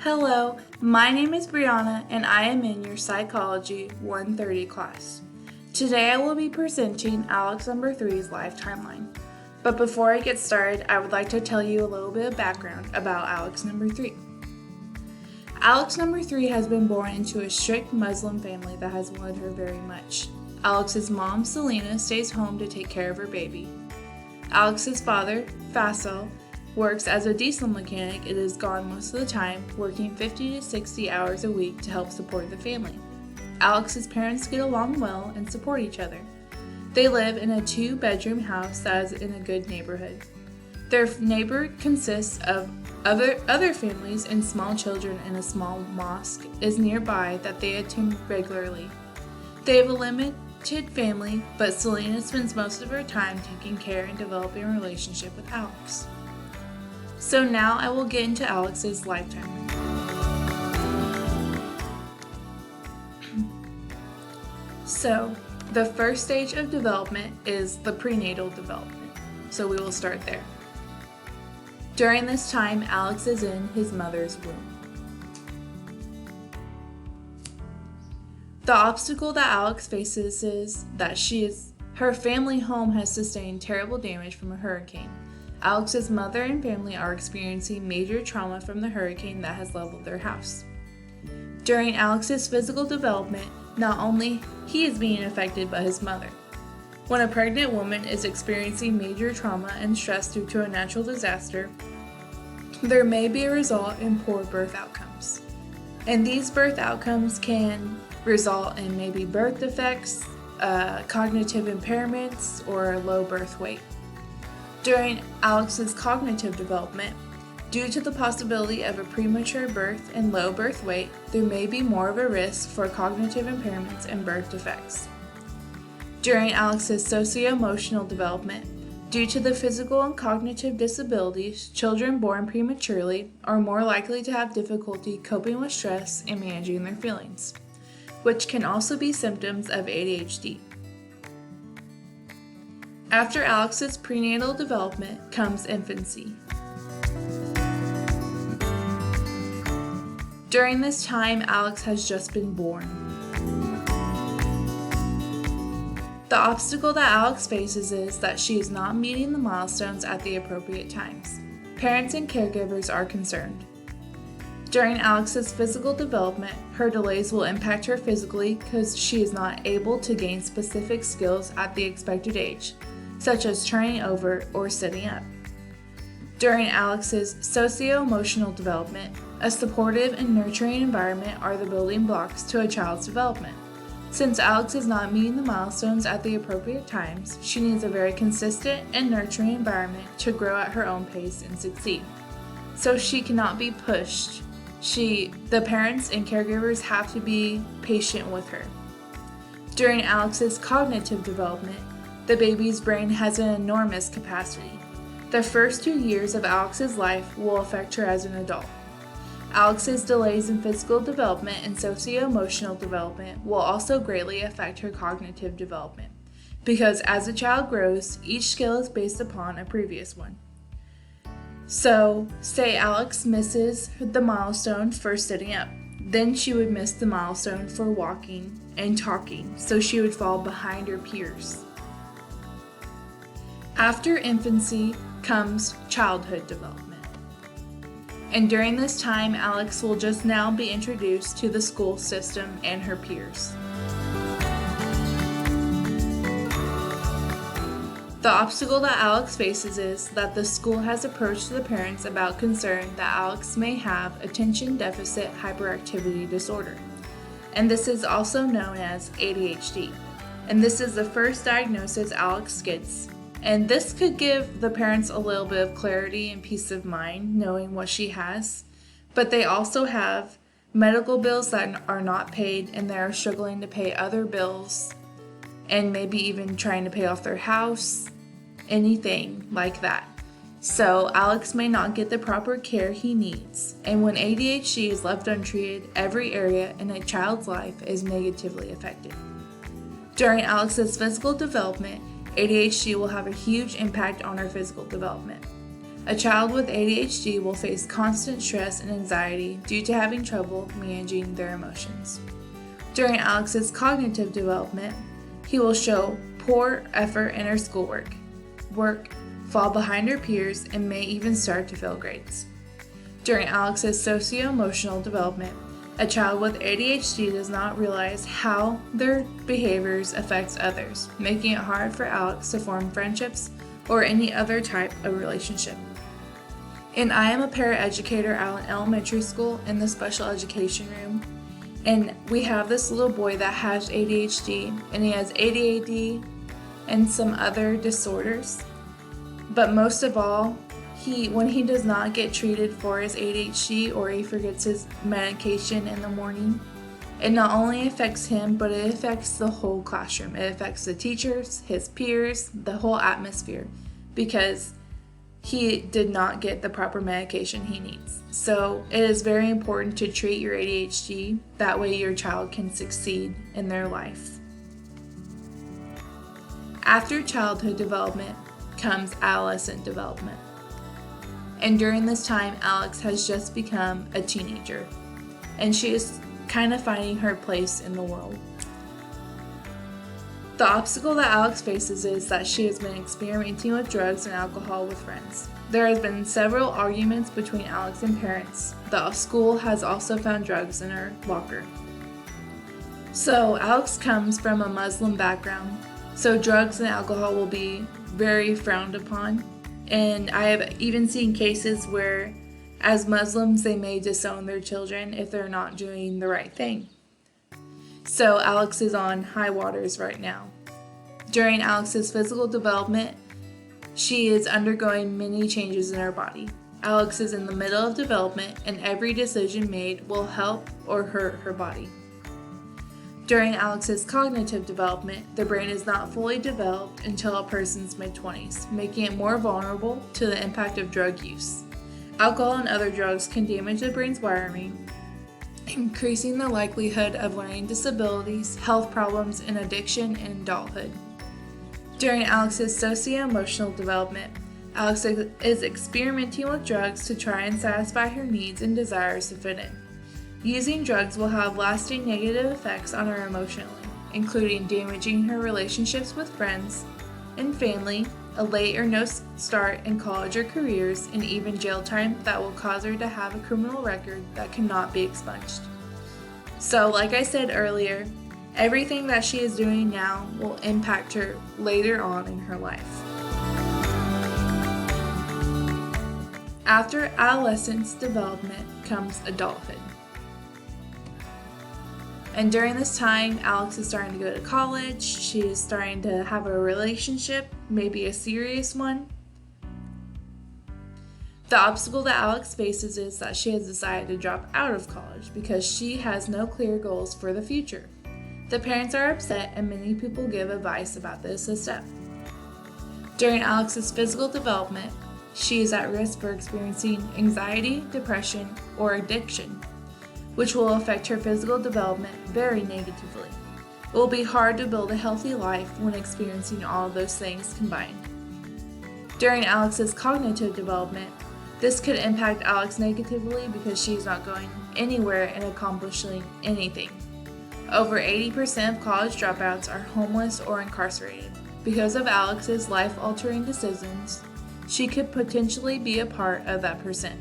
Hello, my name is Brianna and I am in your Psychology 130 class. Today I will be presenting Alex number 3's life timeline. But before I get started, I would like to tell you a little bit of background about Alex number 3. Alex number 3 has been born into a strict Muslim family that has wanted her very much. Alex's mom, Selena, stays home to take care of her baby. Alex's father, Faisal, works as a diesel mechanic and is gone most of the time, working 50 to 60 hours a week to help support the family. Alex's parents get along well and support each other. They live in a 2-bedroom house that is in a good neighborhood. Their neighbor consists of other families and small children, and a small mosque is nearby that they attend regularly. They have a limited family, but Selena spends most of her time taking care and developing a relationship with Alex. So now I will get into Alex's lifetime. So the first stage of development is the prenatal development. So we will start there. During this time, Alex is in his mother's womb. The obstacle that Alex faces is that her family home has sustained terrible damage from a hurricane. Alex's mother and family are experiencing major trauma from the hurricane that has leveled their house. During Alex's physical development, not only he is being affected, but his mother. When a pregnant woman is experiencing major trauma and stress due to a natural disaster, there may be a result in poor birth outcomes. And these birth outcomes can result in maybe birth defects, cognitive impairments, or low birth weight. During Alex's cognitive development, due to the possibility of a premature birth and low birth weight, there may be more of a risk for cognitive impairments and birth defects. During Alex's socio-emotional development, due to the physical and cognitive disabilities, children born prematurely are more likely to have difficulty coping with stress and managing their feelings, which can also be symptoms of ADHD. After Alex's prenatal development comes infancy. During this time, Alex has just been born. The obstacle that Alex faces is that she is not meeting the milestones at the appropriate times. Parents and caregivers are concerned. During Alex's physical development, her delays will impact her physically because she is not able to gain specific skills at the expected age, such as turning over or sitting up. During Alex's socio-emotional development, a supportive and nurturing environment are the building blocks to a child's development. Since Alex is not meeting the milestones at the appropriate times, she needs a very consistent and nurturing environment to grow at her own pace and succeed. So she cannot be pushed. The parents and caregivers have to be patient with her. During Alex's cognitive development, the baby's brain has an enormous capacity. The first 2 years of Alex's life will affect her as an adult. Alex's delays in physical development and socio-emotional development will also greatly affect her cognitive development, because as a child grows, each skill is based upon a previous one. So, say Alex misses the milestone for sitting up, then she would miss the milestone for walking and talking, so she would fall behind her peers. After infancy comes childhood development. And during this time, Alex will just now be introduced to the school system and her peers. The obstacle that Alex faces is that the school has approached the parents about concern that Alex may have attention deficit hyperactivity disorder. And this is also known as ADHD. And this is the first diagnosis Alex gets. And this could give the parents a little bit of clarity and peace of mind knowing what she has. But they also have medical bills that are not paid, and they are struggling to pay other bills and maybe even trying to pay off their house, anything like that. So Alex may not get the proper care he needs. And when ADHD is left untreated, every area in a child's life is negatively affected. During Alex's physical development, ADHD will have a huge impact on her physical development. A child with ADHD will face constant stress and anxiety due to having trouble managing their emotions. During Alex's cognitive development, he will show poor effort in her schoolwork, fall behind her peers, and may even start to fail grades. During Alex's socio-emotional development, a child with ADHD does not realize how their behaviors affect others, making it hard for Alex to form friendships or any other type of relationship. And I am a paraeducator at an elementary school in the special education room, and we have this little boy that has ADHD, and he has ADHD and some other disorders. But most of all, when he does not get treated for his ADHD or he forgets his medication in the morning, it not only affects him, but it affects the whole classroom. It affects the teachers, his peers, the whole atmosphere, because he did not get the proper medication he needs. So it is very important to treat your ADHD. That way your child can succeed in their life. After childhood development comes adolescent development. And during this time, Alex has just become a teenager, and she is kind of finding her place in the world. The obstacle that Alex faces is that she has been experimenting with drugs and alcohol with friends. There has been several arguments between Alex and parents. The school has also found drugs in her locker. So Alex comes from a Muslim background, so drugs and alcohol will be very frowned upon. And I have even seen cases where, as Muslims, they may disown their children if they're not doing the right thing. So Alex is on high waters right now. During Alex's physical development, she is undergoing many changes in her body. Alex is in the middle of development, and every decision made will help or hurt her body. During Alex's cognitive development, the brain is not fully developed until a person's mid-20s, making it more vulnerable to the impact of drug use. Alcohol and other drugs can damage the brain's wiring, increasing the likelihood of learning disabilities, health problems, and addiction in adulthood. During Alex's socio-emotional development, Alex is experimenting with drugs to try and satisfy her needs and desires to fit in. Using drugs will have lasting negative effects on her emotionally, including damaging her relationships with friends and family, a late or no start in college or careers, and even jail time that will cause her to have a criminal record that cannot be expunged. So, like I said earlier, everything that she is doing now will impact her later on in her life. After adolescence development comes adulthood. And during this time, Alex is starting to go to college. She is starting to have a relationship, maybe a serious one. The obstacle that Alex faces is that she has decided to drop out of college because she has no clear goals for the future. The parents are upset, and many people give advice about this step. During Alex's physical development, she is at risk for experiencing anxiety, depression, or addiction, which will affect her physical development very negatively. It will be hard to build a healthy life when experiencing all of those things combined. During Alex's cognitive development, this could impact Alex negatively because she is not going anywhere and accomplishing anything. Over 80% of college dropouts are homeless or incarcerated. Because of Alex's life-altering decisions, she could potentially be a part of that percent.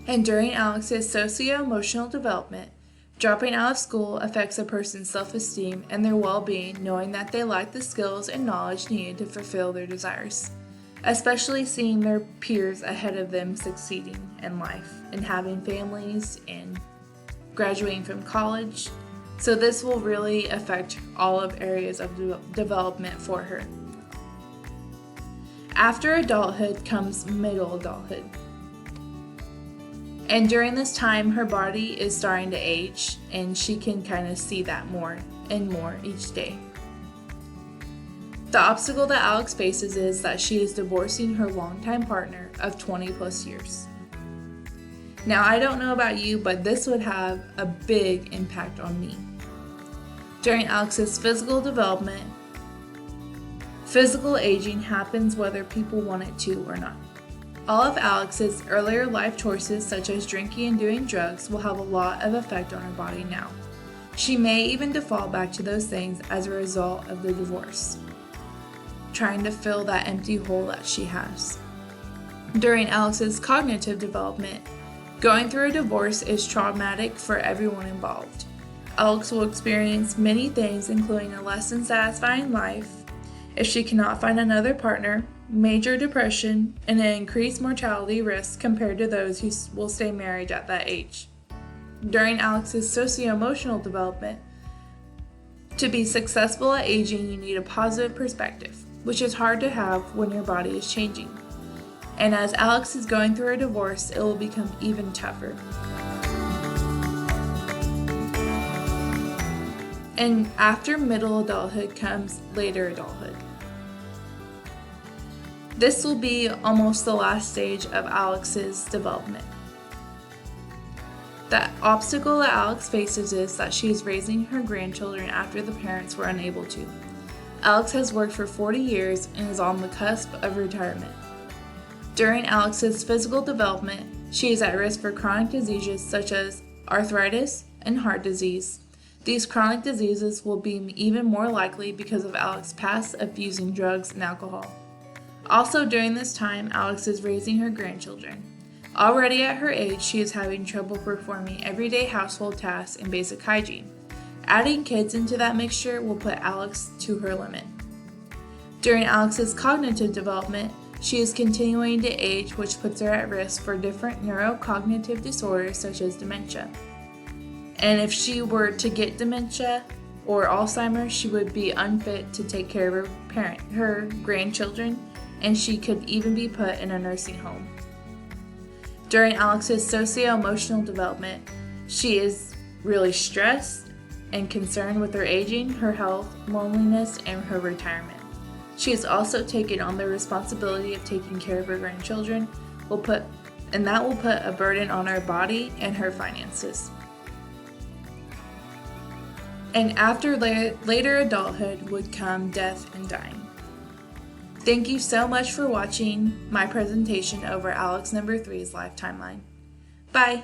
And during Alex's socio-emotional development, dropping out of school affects a person's self-esteem and their well-being, knowing that they lack the skills and knowledge needed to fulfill their desires, especially seeing their peers ahead of them succeeding in life and having families and graduating from college. So this will really affect all of areas of development for her. After adulthood comes middle adulthood. And during this time, her body is starting to age, and she can kind of see that more and more each day. The obstacle that Alex faces is that she is divorcing her longtime partner of 20 plus years. Now, I don't know about you, but this would have a big impact on me. During Alex's physical development, physical aging happens whether people want it to or not. All of Alex's earlier life choices, such as drinking and doing drugs, will have a lot of effect on her body now. She may even default back to those things as a result of the divorce, trying to fill that empty hole that she has. During Alex's cognitive development, going through a divorce is traumatic for everyone involved. Alex will experience many things, including a less than satisfying life, if she cannot find another partner, major depression, and an increased mortality risk compared to those who will stay married at that age. During Alex's socio-emotional development, to be successful at aging, you need a positive perspective, which is hard to have when your body is changing. And as Alex is going through a divorce, it will become even tougher. And after middle adulthood comes later adulthood. This will be almost the last stage of Alex's development. The obstacle that Alex faces is that she is raising her grandchildren after the parents were unable to. Alex has worked for 40 years and is on the cusp of retirement. During Alex's physical development, she is at risk for chronic diseases such as arthritis and heart disease. These chronic diseases will be even more likely because of Alex's past of using drugs and alcohol. Also during this time, Alex is raising her grandchildren. Already at her age, she is having trouble performing everyday household tasks and basic hygiene. Adding kids into that mixture will put Alex to her limit. During Alex's cognitive development, she is continuing to age, which puts her at risk for different neurocognitive disorders such as dementia. And if she were to get dementia or Alzheimer's, she would be unfit to take care of her grandchildren, and she could even be put in a nursing home. During Alex's socio-emotional development, she is really stressed and concerned with her aging, her health, loneliness, and her retirement. She has also taken on the responsibility of taking care of her grandchildren, and that will put a burden on her body and her finances. And after later adulthood would come death and dying. Thank you so much for watching my presentation over Alex number 3's life timeline. Bye!